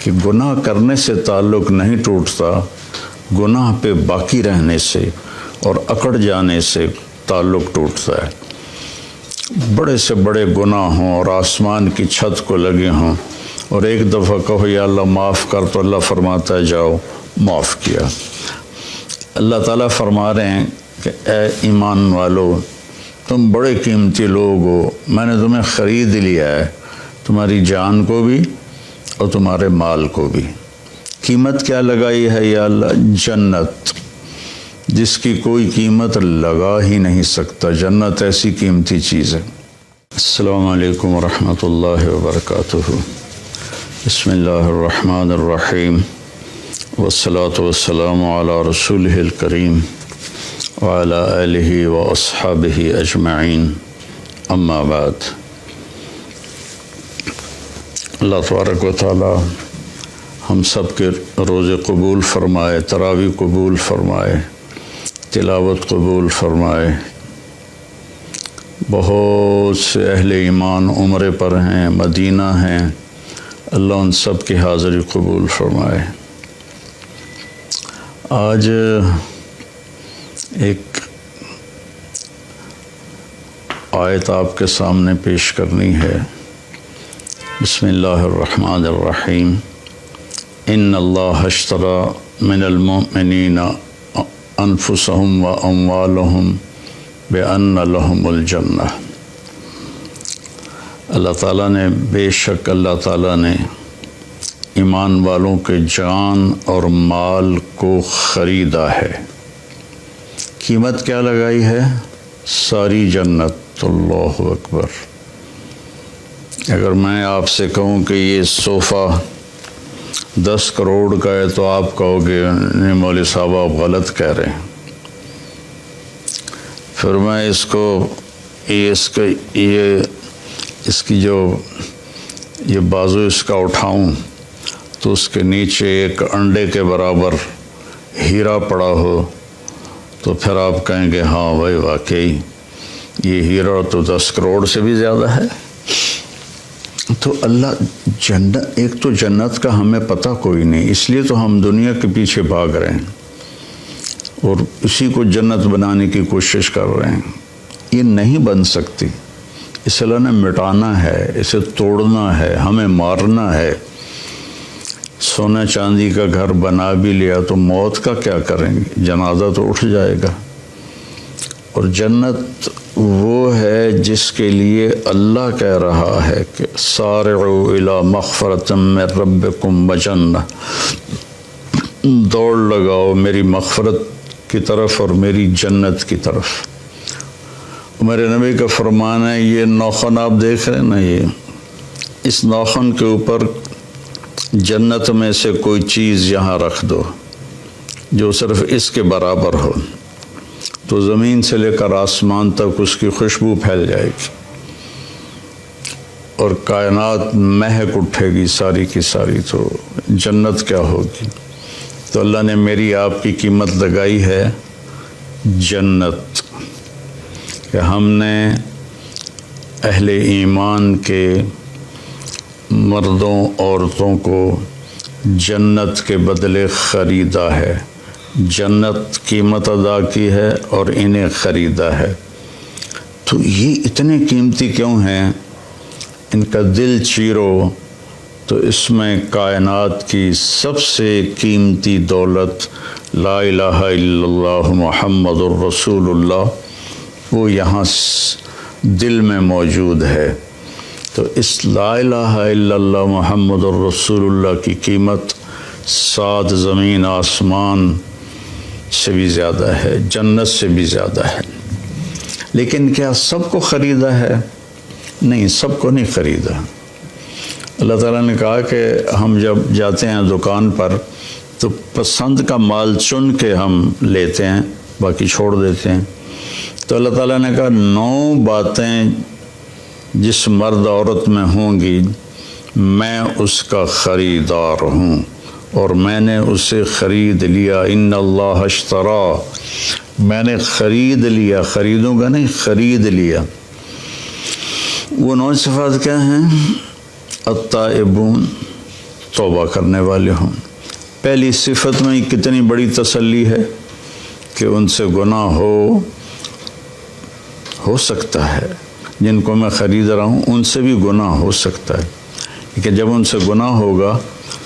کہ گناہ کرنے سے تعلق نہیں ٹوٹتا، گناہ پہ باقی رہنے سے اور اکڑ جانے سے تعلق ٹوٹتا ہے۔ بڑے سے بڑے گناہ ہوں اور آسمان کی چھت کو لگے ہوں اور ایک دفعہ کہو یا اللہ معاف کر، تو اللہ فرماتا ہے جاؤ معاف کیا۔ اللہ تعالیٰ فرما رہے ہیں کہ اے ایمان والو، تم بڑے قیمتی لوگ ہو، میں نے تمہیں خرید لیا ہے، تمہاری جان کو بھی اور تمہارے مال کو بھی۔ قیمت کیا لگائی ہے یا اللہ؟ جنت، جس کی کوئی قیمت لگا ہی نہیں سکتا۔ جنت ایسی قیمتی چیز ہے۔ السلام علیکم ورحمۃ اللہ وبرکاتہ۔ بسم اللہ الرحمن الرحیم، والصلاة والسلام علی رسولہ الکریم وعلی آلہ واصحابہ اجمعین، اما بعد۔ اللہ تبارک و تعالی ہم سب کے روزے قبول فرمائے، تراویح قبول فرمائے، تلاوت قبول فرمائے۔ بہت سے اہل ایمان عمرے پر ہیں، مدینہ ہیں، اللہ ان سب کی حاضری قبول فرمائے۔ آج ایک آیت آپ کے سامنے پیش کرنی ہے۔ بسم اللہ الرحمن الرحیم۔ ان اللہ اشتری من المؤمنین انفسهم واموالهم بان لهم الجنہ۔ اللہ تعالیٰ نے، بے شک اللہ تعالیٰ نے ایمان والوں کے جان اور مال کو خریدا ہے۔ قیمت کیا لگائی ہے؟ ساری جنت۔ اللہ اکبر۔ اگر میں آپ سے کہوں کہ یہ صوفہ 10 کروڑ کا ہے تو آپ کہو گے نہیں مولوی صاحب آپ غلط کہہ رہے ہیں۔ پھر میں اس کی جو یہ بازو اس کا اٹھاؤں تو اس کے نیچے ایک انڈے کے برابر ہیرا پڑا ہو تو پھر آپ کہیں گے ہاں بھائی واقعی یہ ہیرا تو 10 کروڑ سے بھی زیادہ ہے۔ تو اللہ جنت، ایک تو جنت کا ہمیں پتہ کوئی نہیں، اس لیے تو ہم دنیا کے پیچھے بھاگ رہے ہیں اور اسی کو جنت بنانے کی کوشش کر رہے ہیں۔ یہ نہیں بن سکتی، اسے اللہ نے مٹانا ہے، اسے توڑنا ہے، ہمیں مارنا ہے۔ سونا چاندی کا گھر بنا بھی لیا تو موت کا کیا کریں گے؟ جنازہ تو اٹھ جائے گا۔ اور جنت وہ ہے جس کے لیے اللہ کہہ رہا ہے کہ سارعوا الی مغفرۃ من ربکم وجنہ، دوڑ لگاؤ میری مغفرت کی طرف اور میری جنت کی طرف۔ میرے نبی کا فرمان ہے، یہ ناخن آپ دیکھ رہے ہیں نا، یہ اس ناخن کے اوپر جنت میں سے کوئی چیز یہاں رکھ دو جو صرف اس کے برابر ہو، تو زمین سے لے کر آسمان تک اس کی خوشبو پھیل جائے گی اور کائنات مہک اٹھے گی ساری کی ساری۔ تو جنت کیا ہوگی؟ تو اللہ نے میری آپ کی قیمت لگائی ہے جنت، کہ ہم نے اہل ایمان کے مردوں عورتوں کو جنت کے بدلے خریدا ہے، جنت قیمت ادا کی ہے اور انہیں خریدا ہے۔ تو یہ اتنے قیمتی کیوں ہیں؟ ان کا دل چیرو تو اس میں کائنات کی سب سے قیمتی دولت لا الہ الا اللہ محمد الرسول اللہ وہ یہاں دل میں موجود ہے۔ تو اس لا الہ الا اللہ محمد الرسول اللہ کی قیمت 7 زمین آسمان سے بھی زیادہ ہے، جنت سے بھی زیادہ ہے۔ لیکن کیا سب کو خریدا ہے؟ نہیں، سب کو نہیں خریدا۔ اللہ تعالیٰ نے کہا کہ ہم جب جاتے ہیں دکان پر تو پسند کا مال چن کے ہم لیتے ہیں، باقی چھوڑ دیتے ہیں۔ تو اللہ تعالیٰ نے کہا 9 باتیں جس مرد عورت میں ہوں گی میں اس کا خریدار ہوں اور میں نے اسے خرید لیا۔ ان اللہ اشتری، میں نے خرید لیا، خریدوں گا نہیں، خرید لیا۔ وہ 9 صفات کیا ہیں؟ التائبون، توبہ کرنے والے ہوں۔ پہلی صفت میں کتنی بڑی تسلی ہے کہ ان سے گناہ ہو سکتا ہے، جن کو میں خرید رہا ہوں ان سے بھی گناہ ہو سکتا ہے، کہ جب ان سے گناہ ہوگا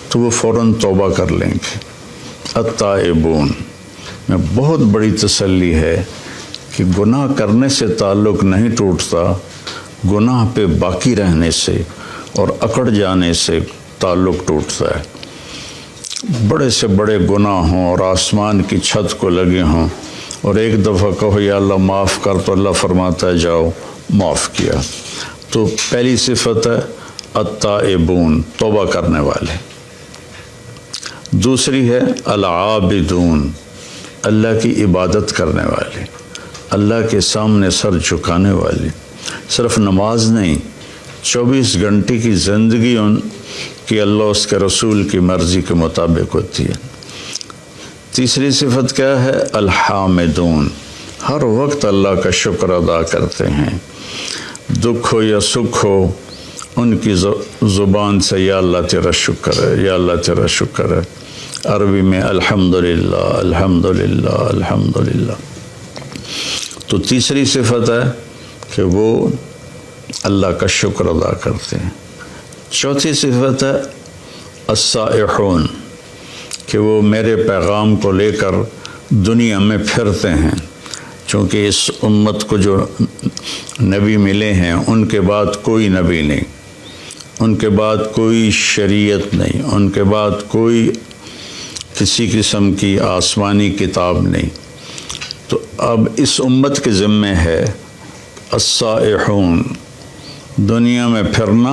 تو وہ فوراً توبہ کر لیں گے۔ التائبون میں بہت بڑی تسلی ہے کہ گناہ کرنے سے تعلق نہیں ٹوٹتا، گناہ پہ باقی رہنے سے اور اکڑ جانے سے تعلق ٹوٹتا ہے۔ بڑے سے بڑے گناہ ہوں اور آسمان کی چھت کو لگے ہوں اور ایک دفعہ کہو یا اللہ معاف کر تو اللہ فرماتا ہے جاؤ معاف کیا۔ تو پہلی صفت ہے التائبون، توبہ کرنے والے۔ دوسری ہے العابدون، اللہ کی عبادت کرنے والے، اللہ کے سامنے سر جھکانے والے۔ صرف نماز نہیں، 24 گھنٹے کی زندگی ان کی اللہ اس کے رسول کی مرضی کے مطابق ہوتی ہے۔ تیسری صفت کیا ہے؟ الحامدون، ہر وقت اللہ کا شکر ادا کرتے ہیں، دکھ ہو یا سکھ ہو ان کی زبان سے یا اللہ تیرا شکر ہے، یا اللہ تیرا شکر ہے۔ عربی میں الحمدللہ الحمدللہ الحمدللہ۔ تو تیسری صفت ہے کہ وہ اللہ کا شکر ادا کرتے ہیں۔ چوتھی صفت ہے السائحون، کہ وہ میرے پیغام کو لے کر دنیا میں پھرتے ہیں، چونکہ اس امت کو جو نبی ملے ہیں ان کے بعد کوئی نبی نہیں، ان کے بعد کوئی شریعت نہیں، ان کے بعد کوئی کسی قسم کی آسمانی کتاب نہیں۔ تو اب اس امت کے ذمے ہے السائحون، دنیا میں پھرنا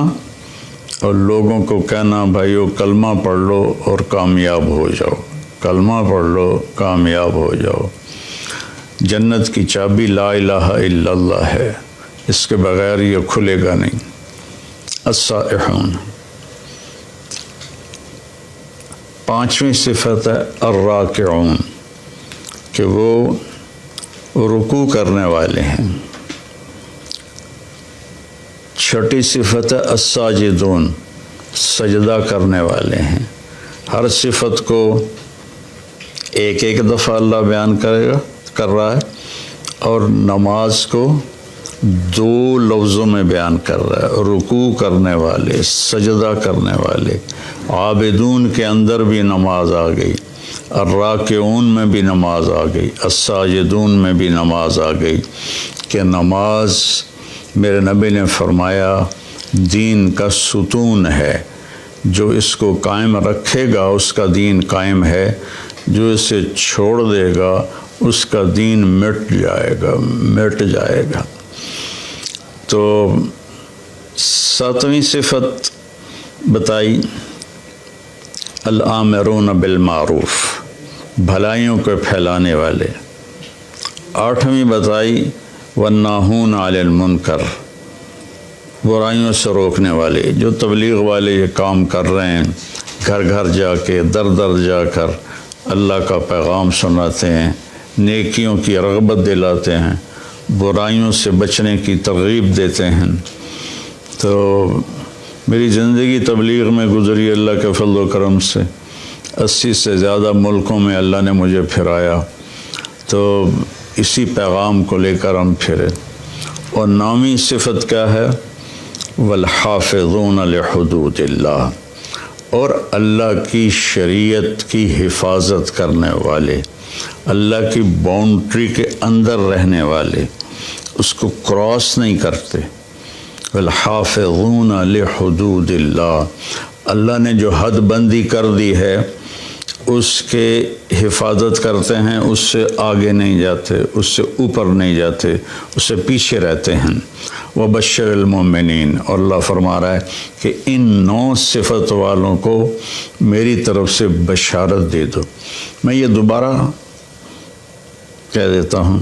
اور لوگوں کو کہنا بھائیو کلمہ پڑھ لو اور کامیاب ہو جاؤ، کلمہ پڑھ لو کامیاب ہو جاؤ۔ جنت کی چابی لا الہ الا اللہ ہے، اس کے بغیر یہ کھلے گا نہیں۔ السائحون۔ پانچویں صفت ہے الراکعون، کہ وہ رکوع کرنے والے ہیں۔ چھٹی صفت ہے الساجدون، سجدہ کرنے والے ہیں۔ ہر صفت کو ایک ایک دفعہ اللہ بیان کر رہا ہے اور نماز کو 2 لفظوں میں بیان کر رہا ہے، رکوع کرنے والے، سجدہ کرنے والے۔ عابدون کے اندر بھی نماز آ گئی، الراکعون میں بھی نماز آ گئی، الساجدون میں بھی نماز آ گئی، کہ نماز میرے نبی نے فرمایا دین کا ستون ہے، جو اس کو قائم رکھے گا اس کا دین قائم ہے، جو اسے چھوڑ دے گا اس کا دین مٹ جائے گا۔ تو 7ویں صفت بتائی الآمرون بالمعروف، بھلائیوں کو پھیلانے والے۔ 8ویں بتائی والناہون علی المنکر، برائیوں سے روکنے والے۔ جو تبلیغ والے یہ کام کر رہے ہیں، گھر گھر جا کے در در جا کر اللہ کا پیغام سناتے ہیں، نیکیوں کی رغبت دلاتے ہیں، برائیوں سے بچنے کی ترغیب دیتے ہیں۔ تو میری زندگی تبلیغ میں گزری اللہ کے فضل و کرم سے، 80 سے زیادہ ملکوں میں اللہ نے مجھے پھرایا، تو اسی پیغام کو لے کر ہم پھرے۔ اور 9ویں صفت کیا ہے؟ والحافظون لحدود اللہ، اور اللہ کی شریعت کی حفاظت کرنے والے، اللہ کی باؤنڈری کے اندر رہنے والے، اس کو کراس نہیں کرتے۔ والحافظون لحدود اللہ، اللہ نے جو حد بندی کر دی ہے اس کے حفاظت کرتے ہیں، اس سے آگے نہیں جاتے، اس سے اوپر نہیں جاتے، اس سے پیچھے رہتے ہیں۔ وبشر المؤمنین، اور اللہ فرما رہا ہے کہ ان 9 صفت والوں کو میری طرف سے بشارت دے دو۔ میں یہ دوبارہ کہہ دیتا ہوں،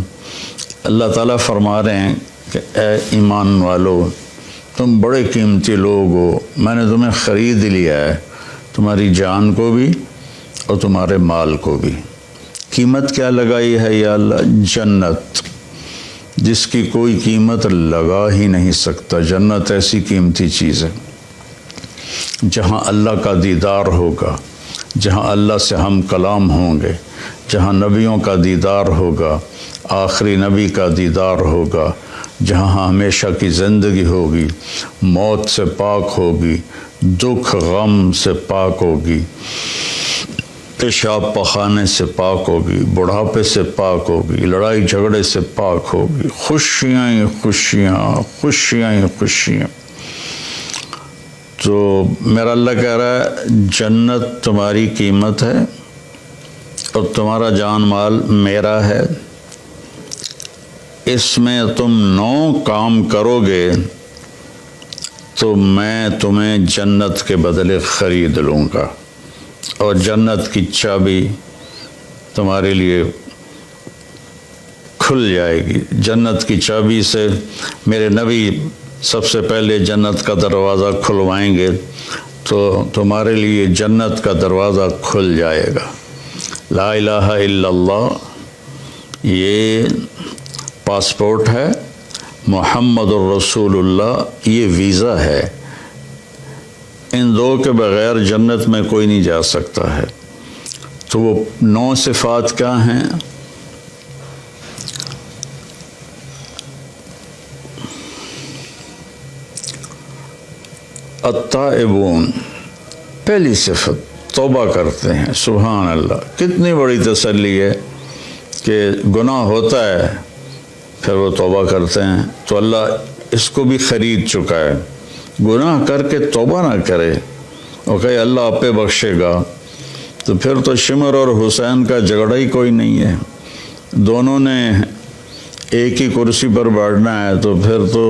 اللہ تعالیٰ فرما رہے ہیں کہ اے ایمان والو، تم بڑے قیمتی لوگ ہو، میں نے تمہیں خرید لیا ہے، تمہاری جان کو بھی اور تمہارے مال کو بھی۔ قیمت کیا لگائی ہے یا اللہ؟ جنت، جس کی کوئی قیمت لگا ہی نہیں سکتا۔ جنت ایسی قیمتی چیز ہے۔ جہاں اللہ کا دیدار ہوگا، جہاں اللہ سے ہم کلام ہوں گے، جہاں نبیوں کا دیدار ہوگا، آخری نبی کا دیدار ہوگا، جہاں ہمیشہ کی زندگی ہوگی، موت سے پاک ہوگی، دکھ غم سے پاک ہوگی، پیشاب پخانے سے پاک ہوگی، بڑھاپے سے پاک ہوگی، لڑائی جھگڑے سے پاک ہوگی، خوشیاں ہی خوشیاں، خوشیاں ہی خوشیاں۔ تو میرا اللہ کہہ رہا ہے جنت تمہاری قیمت ہے اور تمہارا جان مال میرا ہے، اس میں تم 9 کام کرو گے تو میں تمہیں جنت کے بدلے خرید لوں گا، اور جنت کی چابی تمہارے لیے کھل جائے گی۔ جنت کی چابی سے میرے نبی سب سے پہلے جنت کا دروازہ کھلوائیں گے تو تمہارے لیے جنت کا دروازہ کھل جائے گا۔ لا الہ الا اللہ یہ پاسپورٹ ہے، محمد الرسول اللہ یہ ویزا ہے، ان 2 کے بغیر جنت میں کوئی نہیں جا سکتا ہے۔ تو وہ 9 صفات کیا ہیں؟ التائبون، پہلی صفت توبہ کرتے ہیں۔ سبحان اللہ، کتنی بڑی تسلی ہے کہ گناہ ہوتا ہے پھر وہ توبہ کرتے ہیں، تو اللہ اس کو بھی خرید چکا ہے۔ گناہ کر کے توبہ نہ کرے اور کہے اللہ آپ پہ بخشے گا، تو پھر تو شمر اور حسین کا جھگڑا ہی کوئی نہیں ہے، دونوں نے ایک ہی کرسی پر بیٹھنا ہے، تو پھر تو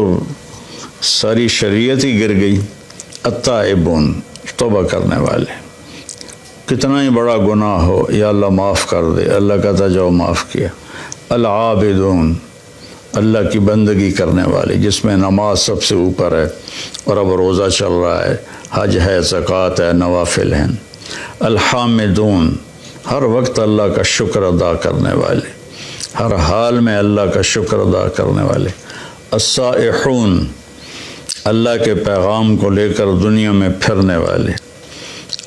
ساری شریعت ہی گر گئی۔ التائبون، توبہ کرنے والے، کتنا ہی بڑا گناہ ہو یا اللہ معاف کر دے، اللہ کہتا جاؤ معاف کیا۔ العابدون، اللہ کی بندگی کرنے والے، جس میں نماز سب سے اوپر ہے اور اب روزہ چل رہا ہے، حج ہے، زکوٰۃ ہے، نوافل ہیں۔ الحامدون، ہر وقت اللہ کا شکر ادا کرنے والے، ہر حال میں اللہ کا شکر ادا کرنے والے۔ السائحون، اللہ کے پیغام کو لے کر دنیا میں پھرنے والے۔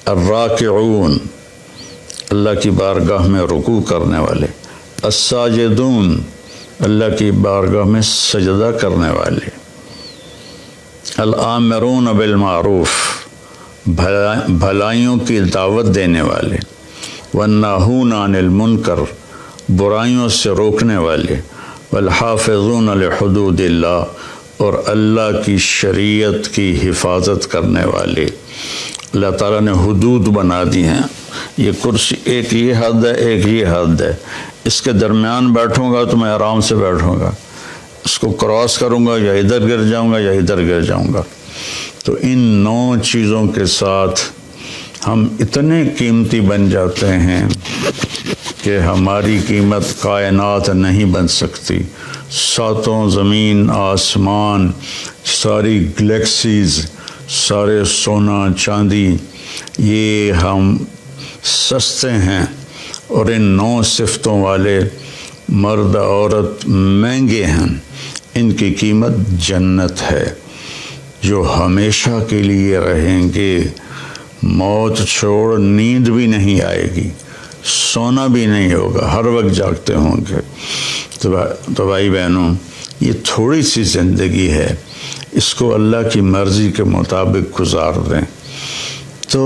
الراکعون، اللہ کی بارگاہ میں رکوع کرنے والے۔ الساجدون، اللہ کی بارگاہ میں سجدہ کرنے والے۔ الآمرون بالمعروف، بھلائیوں کی دعوت دینے والے۔ والناہون عن المنکر، برائیوں سے روکنے والے۔ والحافظون لحدود اللہ، اور اللہ کی شریعت کی حفاظت کرنے والے۔ اللہ تعالیٰ نے حدود بنا دی ہیں، یہ کرسی ایک یہ حد ہے، ایک یہ حد ہے، اس کے درمیان بیٹھوں گا تو میں آرام سے بیٹھوں گا، اس کو کراس کروں گا یا ادھر گر جاؤں گا یا ادھر گر جاؤں گا۔ تو ان 9 چیزوں کے ساتھ ہم اتنے قیمتی بن جاتے ہیں کہ ہماری قیمت کائنات نہیں بن سکتی۔ 7 زمین آسمان، ساری گلیکسیز، سارے سونا چاندی، یہ ہم سستے ہیں، اور ان 9 صفتوں والے مرد عورت مہنگے ہیں، ان کی قیمت جنت ہے، جو ہمیشہ کے لیے رہیں گے۔ موت چھوڑ نیند بھی نہیں آئے گی، سونا بھی نہیں ہوگا، ہر وقت جاگتے ہوں گے۔ تو بھائی بہنوں، یہ تھوڑی سی زندگی ہے، اس کو اللہ کی مرضی کے مطابق گزار دیں تو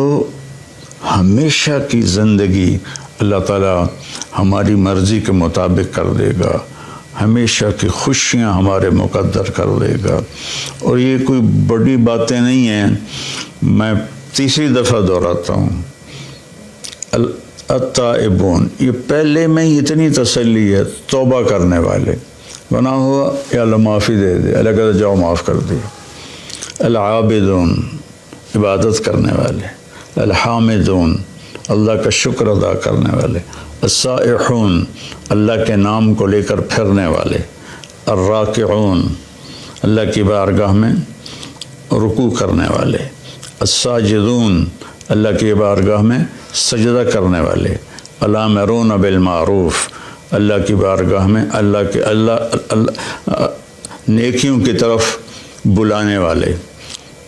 ہمیشہ کی زندگی اللہ تعالیٰ ہماری مرضی کے مطابق کر دے گا، ہمیشہ کی خوشیاں ہمارے مقدر کر دے گا۔ اور یہ کوئی بڑی باتیں نہیں ہیں، میں تیسری دفعہ دہراتا ہوں، التائبون، یہ پہلے میں ہی اتنی تسلی ہے، توبہ کرنے والے، گناہ ہوا یا اللہ معافی دے دے، اللہ کہتا جاؤ معاف کر دیا۔ العابدون، عبادت کرنے والے۔ الحامدون، اللہ کا شکر ادا کرنے والے۔ السائحون، اللہ کے نام کو لے کر پھرنے والے۔ الراکعون، اللہ کی بارگاہ میں رکوع کرنے والے۔ الساجدون، اللہ کی بارگاہ میں سجدہ کرنے والے۔ الآمرون بالمعروف، اللہ کی بارگاہ میں اللہ نیکیوں کی طرف بلانے والے۔